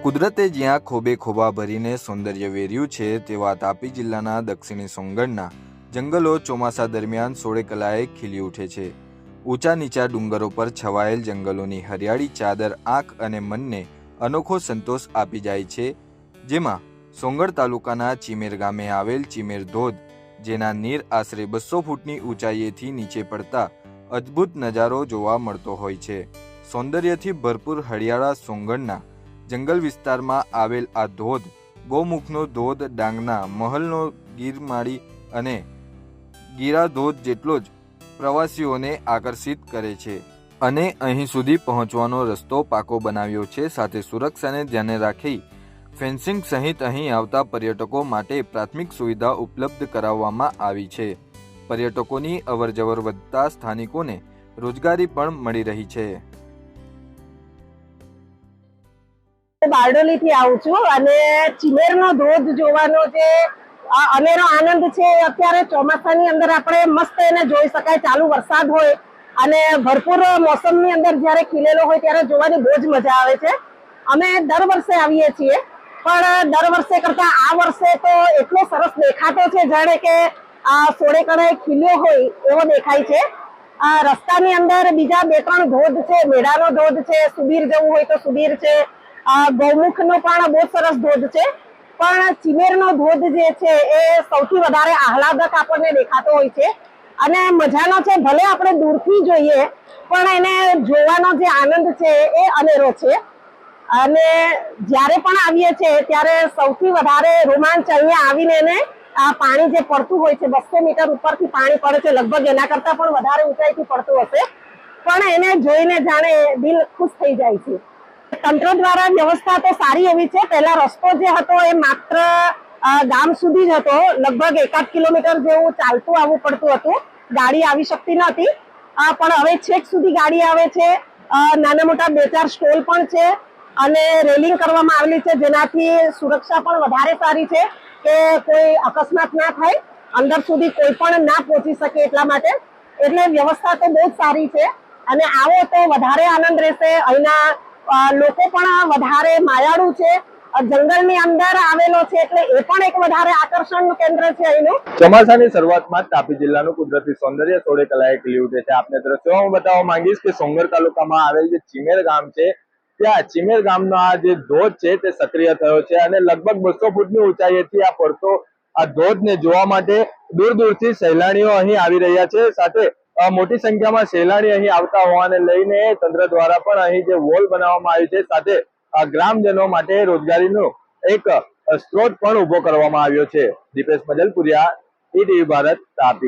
કુદરતે જ્યાં ખોબે ખોબા ભરીને સૌંદર્ય વેર્યું છે તેવા તાપી જિલ્લાના દક્ષિણી સોંગણના જંગલો ચોમાસા દરમિયાન સોળે કલાએ ખીલી ઉઠે છે। ઊંચા નીચા ડુંગરો પર છવાયેલ જંગલોની હરિયાળી ચાદર આંખ અને મનને અનોખો સંતોષ આપી જાય છે। જેમાં સોંગણ તાલુકાના ચીમેર ગામે આવેલ ચીમેર ધોધ, જેના નીર આશરે 200 ફૂટની ઊંચાઈએથી નીચે પડતા અદ્ભુત નજારો જોવા મળતો હોય છે। સૌંદર્યથી ભરપૂર હરિયાળા સોંગણના જંગલ વિસ્તારમાં આવેલ આ ધોધ ગૌમુખનો ધોધ, ડાંગના મહલનો ગીરમાળી અને ગીરા ધોધ જેટલો જ પ્રવાસીઓને આકર્ષિત કરે છે અને અહીં સુધી પહોંચવાનો રસ્તો પાકો બનાવ્યો છે। સાથે સુરક્ષાને ધ્યાને રાખી ફેન્સિંગ સહિત અહીં આવતા પર્યટકો માટે પ્રાથમિક સુવિધા ઉપલબ્ધ કરાવવામાં આવી છે। પર્યટકોની અવરજવર વધતા સ્થાનિકોને રોજગારી પણ મળી રહી છે। બારડોલી થી આવું છું અને ચીમેરનો ધોધ જોવાનો જે અનેરો આનંદ છે અત્યારે ચોમાસાની અંદર આપણે મસ્ત એને જોઈ શકાય। ચાલુ વરસાદ હોય અને ભરપૂર મોસમની અંદર જ્યારે ખીલેલો હોય ત્યારે જોવાની બહુ જ મજા આવે છે। અમે દર વર્ષે આવીએ છીએ, પણ દર વર્ષે કરતા આ વર્ષે તો એટલો સરસ દેખાતો છે જાણે કે આ સોળે કળાએ ખીલ્યો હોય એવો દેખાય છે। રસ્તાની અંદર બીજા 2-3 ધોધ છે, મેળાનો ધોધ છે, સુબીર જવું હોય તો સુબીર છે, ગૌમુખનો પણ બહુ સરસ ધોધ છે, પણ ચીમેરનો ધોધ જે છે એ સૌથી વધારે આહલાદક આપણને દેખાતો હોય છે અને મજાનો છે। ભલે આપણે દૂરથી જોઈએ પણ એને જોવાનો જે આનંદ છે એ અનેરો છે અને જ્યારે પણ આવીએ છીએ ત્યારે સૌથી વધારે રોમાંચ અહીંયા આવીને એને આ પાણી જે પડતું હોય છે, 200 મીટર ઉપરથી પાણી પડે છે, લગભગ એના કરતા પણ વધારે ઊંચાઈથી પડતું હશે, પણ એને જોઈને જાણે દિલ ખુશ થઈ જાય છે। તંત્ર દ્વારા વ્યવસ્થા તો સારી એવી છે। પહેલા રસ્તો જે હતો એ માત્ર ગામ સુધી જ હતો, લગભગ 1-8 કિલોમીટર જેવું ચાલતું આવવું પડતું હતું, ગાડી આવી શકતી નહોતી, પણ હવે છેક સુધી ગાડી આવે છે। નાના મોટા 2-4 સ્ટોલ પણ છે અને રેલિંગ કરવામાં આવેલી છે, જેનાથી સુરક્ષા પણ વધારે સારી છે કે કોઈ અકસ્માત ના થાય, અંદર સુધી કોઈ પણ ના પહોંચી શકે એટલા માટે। એટલે વ્યવસ્થા તો બહુ જ સારી છે અને આવો તો વધારે આનંદ રહેશે। અહીંના લોકો પણ વધારે માયાળુ છે, જંગલની અંદર આવેલો છે એટલે એ પણ એક વધારે આકર્ષણનું કેન્દ્ર છે અહીંનું। ચોમાસાની શરૂઆતમાં તાપી જિલ્લાનું કુદરતી સૌંદર્ય સોળે કલાએ ખીલી ઉઠે છે। આપને દ્રશ્યો હું બતાવવા માંગીશ કે સોંગણ તાલુકામાં આવેલ જે ચીમેર ગામ છે, ત્યાં ચીમેર ગામનો આ જે ધોધ છે તે સક્રિય થયો છે અને લગભગ 200 ફૂટની ઊંચાઈએથી આ પડતો આ ધોધને જોવા માટે દૂર દૂરથી સહેલાણીઓ અહીં આવી રહ્યા છે। સાથે મોટી સંખ્યામાં સહેલાણી અહીં આવતા હોવાને લઈને તંત્ર દ્વારા પણ અહીં જે વોલ બનાવવામાં આવી છે, સાથે ગ્રામજનો માટે રોજગારીનો એક સ્ત્રોત પણ ઉભો કરવામાં આવ્યો છે। દીપેશ મજલપુરિયા, ઈટીવી ભારત, તાપી।